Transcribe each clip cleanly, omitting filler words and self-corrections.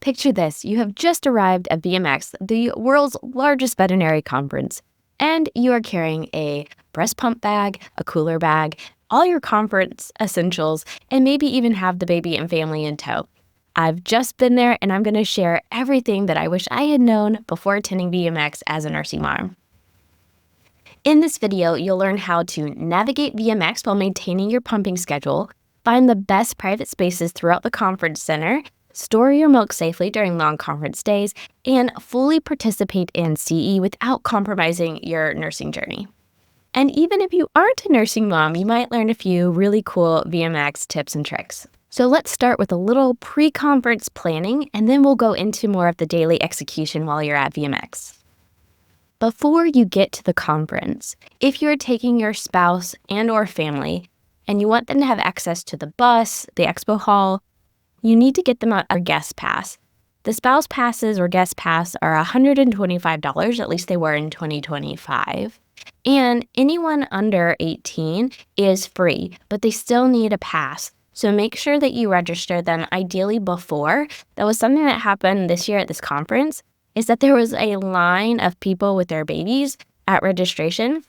Picture this, you have just arrived at VMX, the world's largest veterinary conference, and you are carrying a breast pump bag, a cooler bag, all your conference essentials, and maybe even have the baby and family in tow. I've just been there, and I'm going to share everything that I wish I had known before attending VMX as a nursing mom. In this video, you'll learn how to navigate VMX while maintaining your pumping schedule, find the best private spaces throughout the conference center, store your milk safely during long conference days, and fully participate in CE without compromising your nursing journey. And even if you aren't a nursing mom, you might learn a few really cool VMX tips and tricks. So let's start with a little pre-conference planning, and then we'll go into more of the daily execution while you're at VMX. Before you get to the conference, if you're taking your spouse and/or family, and you want them to have access to the bus, the expo hall, you need to get them a guest pass. The spouse passes or guest pass are $125, at least they were in 2025. And anyone under 18 is free, but they still need a pass. So make sure that you register them ideally before. That was something that happened this year at this conference, is that there was a line of people with their babies at registration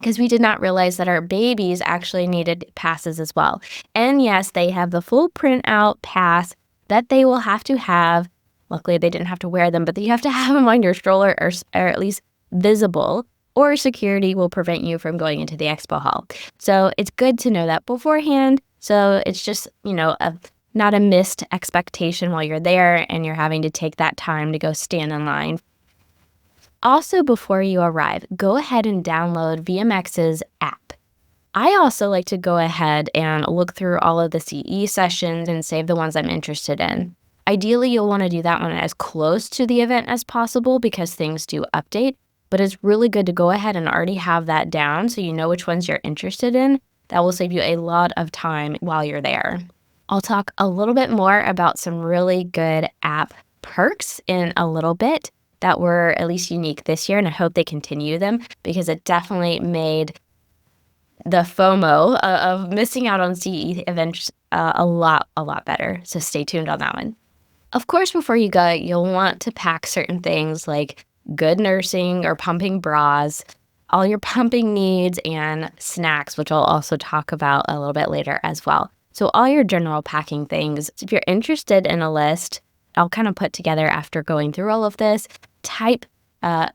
because we did not realize that our babies actually needed passes as well. And yes, they have the full printout pass that they will have to have. Luckily, they didn't have to wear them, but you have to have them on your stroller or at least visible, or security will prevent you from going into the expo hall. So it's good to know that beforehand. So it's just, not a missed expectation while you're there and you're having to take that time to go stand in line. Also, before you arrive, go ahead and download VMX's app. I also like to go ahead and look through all of the CE sessions and save the ones I'm interested in. Ideally, you'll want to do that one as close to the event as possible because things do update, but it's really good to go ahead and already have that down so you know which ones you're interested in. That will save you a lot of time while you're there. I'll talk a little bit more about some really good app perks in a little bit that were at least unique this year, and I hope they continue them because it definitely made the FOMO of missing out on CE events a lot better. So stay tuned on that one. Of course, before you go, you'll want to pack certain things like good nursing or pumping bras, all your pumping needs, and snacks, which I'll also talk about a little bit later as well. So all your general packing things. If you're interested in a list, I'll kind of put together after going through all of this, type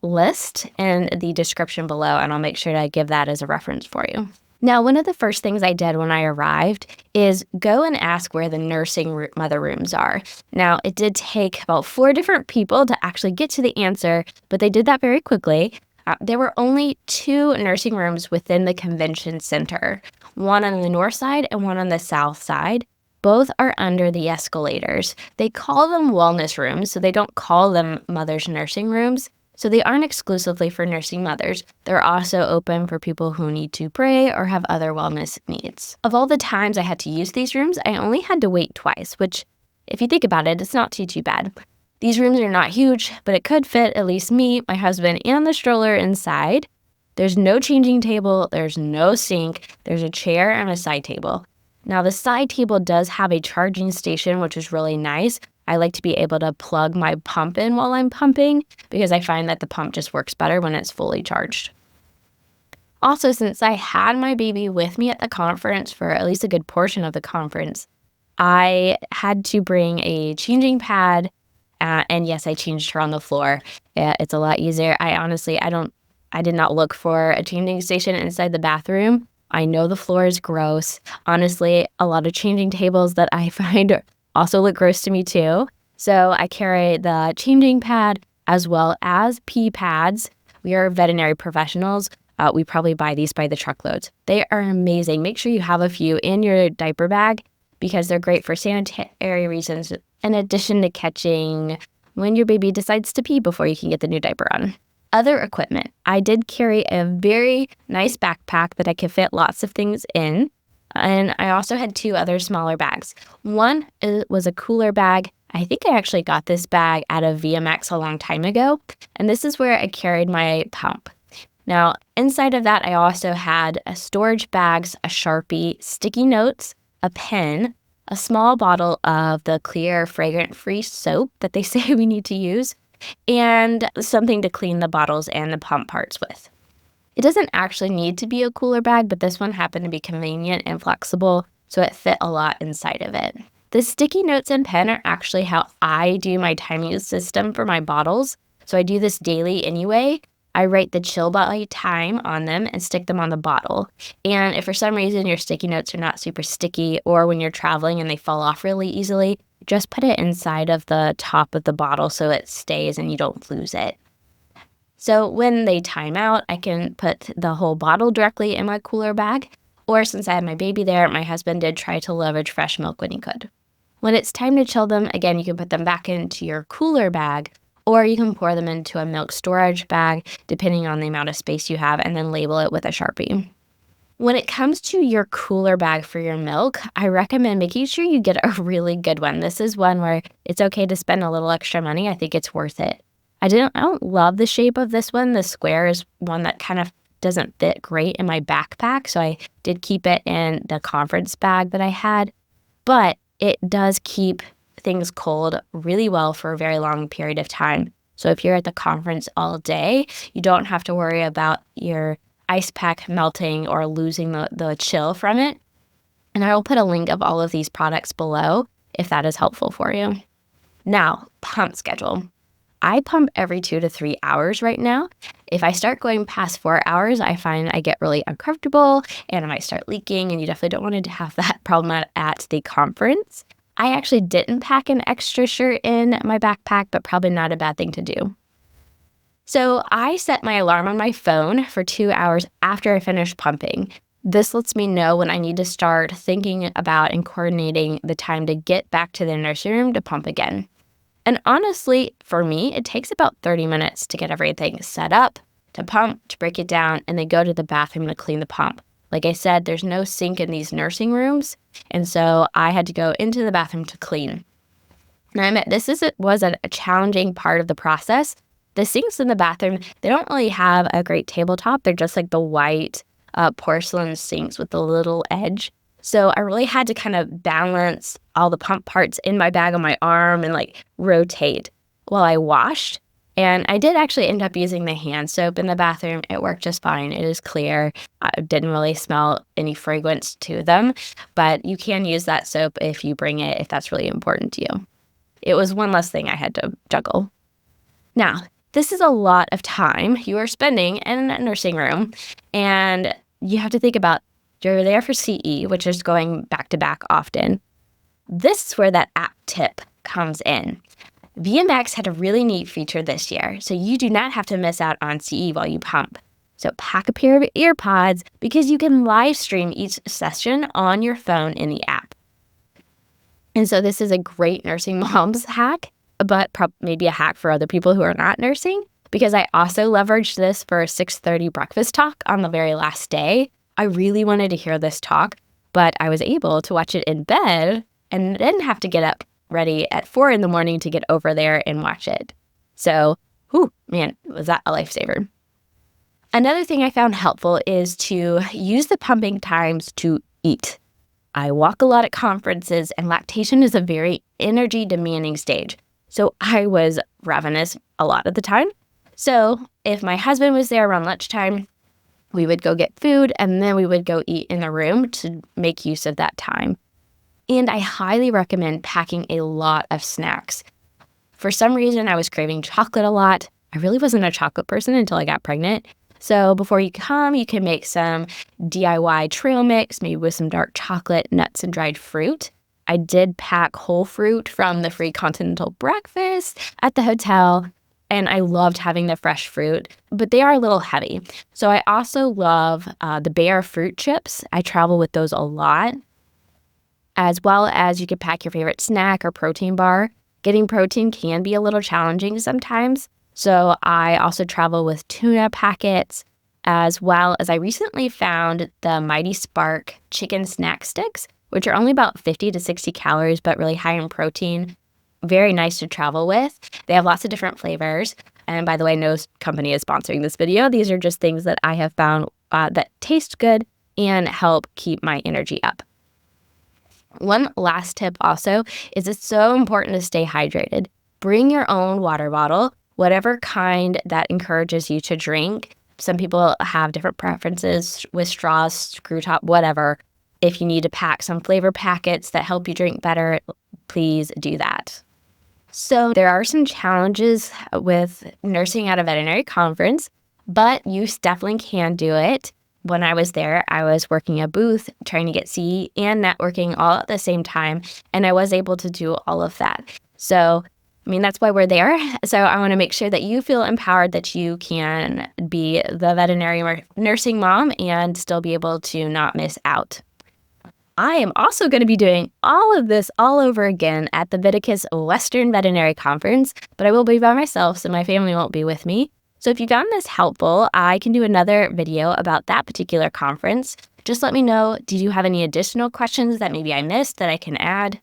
list in the description below, and I'll make sure to give that as a reference for you. Now, one of the first things I did when I arrived is go and ask where the nursing mother rooms are. Now, it did take about 4 different people to actually get to the answer, but they did that very quickly. There were only 2 nursing rooms within the convention center, one on the north side and one on the south side. Both are under the escalators. They call them wellness rooms, so they don't call them mother's nursing rooms. So they aren't exclusively for nursing mothers. They're also open for people who need to pray or have other wellness needs. Of all the times I had to use these rooms, I only had to wait twice, which, if you think about it, it's not too bad. These rooms are not huge, but it could fit at least me, my husband, and the stroller inside. There's no changing table, there's no sink, there's a chair and a side table. Now, the side table does have a charging station, which is really nice. I like to be able to plug my pump in while I'm pumping because I find that the pump just works better when it's fully charged. Also, since I had my baby with me at the conference for at least a good portion of the conference, I had to bring a changing pad. And yes, I changed her on the floor. It's a lot easier. I did not look for a changing station inside the bathroom. I know the floor is gross. Honestly, a lot of changing tables that I find also look gross to me too. So I carry the changing pad as well as pee pads. We are veterinary professionals. We probably buy these by the truckloads. They are amazing. Make sure you have a few in your diaper bag because they're great for sanitary reasons, in addition to catching when your baby decides to pee before you can get the new diaper on. Other equipment. I did carry a very nice backpack that I could fit lots of things in, and I also had 2 other smaller bags. One was a cooler bag. I think I actually got this bag out of VMX a long time ago, and this is where I carried my pump. Now, inside of that, I also had storage bags, a Sharpie, sticky notes, a pen, a small bottle of the clear, fragrant-free soap that they say we need to use, and something to clean the bottles and the pump parts with. It doesn't actually need to be a cooler bag, but this one happened to be convenient and flexible, so it fit a lot inside of it. The sticky notes and pen are actually how I do my time use system for my bottles, so I do this daily anyway. I write the chill by time on them and stick them on the bottle. And if for some reason your sticky notes are not super sticky, or when you're traveling and they fall off really easily, just put it inside of the top of the bottle so it stays and you don't lose it. So when they time out, I can put the whole bottle directly in my cooler bag. Or since I had my baby there, my husband did try to leverage fresh milk when he could. When it's time to chill them, again, you can put them back into your cooler bag, or you can pour them into a milk storage bag, depending on the amount of space you have, and then label it with a Sharpie. When it comes to your cooler bag for your milk, I recommend making sure you get a really good one. This is one where it's okay to spend a little extra money. I think it's worth it. I don't love the shape of this one. The square is one that kind of doesn't fit great in my backpack, so I did keep it in the conference bag that I had. But it does keep things cold really well for a very long period of time. So if you're at the conference all day, you don't have to worry about your ice pack melting or losing the chill from it. And I will put a link of all of these products below if that is helpful for you. Now, pump schedule. I pump every 2 to 3 hours right now. If I start going past 4 hours, I find I get really uncomfortable and I might start leaking, and you definitely don't want to have that problem at the conference. I actually didn't pack an extra shirt in my backpack, but probably not a bad thing to do. So I set my alarm on my phone for 2 hours after I finish pumping. This lets me know when I need to start thinking about and coordinating the time to get back to the nursery room to pump again. And honestly, for me, it takes about 30 minutes to get everything set up, to pump, to break it down, and then go to the bathroom to clean the pump. Like I said, there's no sink in these nursing rooms, and so I had to go into the bathroom to clean. And I admit, was a challenging part of the process. The sinks in the bathroom, they don't really have a great tabletop. They're just like the white porcelain sinks with the little edge. So I really had to kind of balance all the pump parts in my bag on my arm and like rotate while I washed. And I did actually end up using the hand soap in the bathroom. It worked just fine. It is clear. I didn't really smell any fragrance to them, but you can use that soap if you bring it, if that's really important to you. It was one less thing I had to juggle. Now, this is a lot of time you are spending in a nursing room, and you have to think about you're there for CE, which is going back to back often. This is where that app tip comes in. VMX had a really neat feature this year, so you do not have to miss out on CE while you pump. So pack a pair of earpods because you can live stream each session on your phone in the app. And so this is a great nursing mom's hack, but maybe a hack for other people who are not nursing, because I also leveraged this for a 6:30 breakfast talk on the very last day. I really wanted to hear this talk, but I was able to watch it in bed and didn't have to get up ready at 4 in the morning to get over there and watch it. So, man, was that a lifesaver. Another thing I found helpful is to use the pumping times to eat. I walk a lot at conferences, and lactation is a very energy-demanding stage. So I was ravenous a lot of the time. So if my husband was there around lunchtime, we would go get food, and then we would go eat in the room to make use of that time. And I highly recommend packing a lot of snacks. For some reason, I was craving chocolate a lot. I really wasn't a chocolate person until I got pregnant. So before you come, you can make some DIY trail mix, maybe with some dark chocolate, nuts, and dried fruit. I did pack whole fruit from the free continental breakfast at the hotel, and I loved having the fresh fruit, but they are a little heavy. So I also love the Bear fruit chips. I travel with those a lot, as well as you could pack your favorite snack or protein bar. Getting protein can be a little challenging sometimes. So I also travel with tuna packets, as well as I recently found the Mighty Spark chicken snack sticks, which are only about 50 to 60 calories, but really high in protein. Very nice to travel with. They have lots of different flavors. And by the way, no company is sponsoring this video. These are just things that I have found that taste good and help keep my energy up. One last tip also is it's so important to stay hydrated. Bring your own water bottle, whatever kind that encourages you to drink. Some people have different preferences with straws, screw top, whatever. If you need to pack some flavor packets that help you drink better, please do that. So there are some challenges with nursing at a veterinary conference, but you definitely can do it. When I was there, I was working a booth, trying to get CE and networking all at the same time, and I was able to do all of that. So, I mean, that's why we're there. So I want to make sure that you feel empowered that you can be the veterinary nursing mom and still be able to not miss out. I am also going to be doing all of this all over again at the Viticus Western Veterinary Conference, but I will be by myself, so my family won't be with me. So if you found this helpful, I can do another video about that particular conference. Just let me know, did you have any additional questions that maybe I missed that I can add?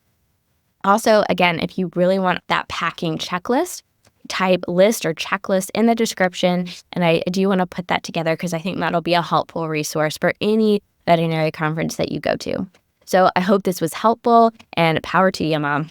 Also, again, if you really want that packing checklist, type list or checklist in the description, and I do want to put that together because I think that'll be a helpful resource for any veterinary conference that you go to. So I hope this was helpful, and power to you, Mom.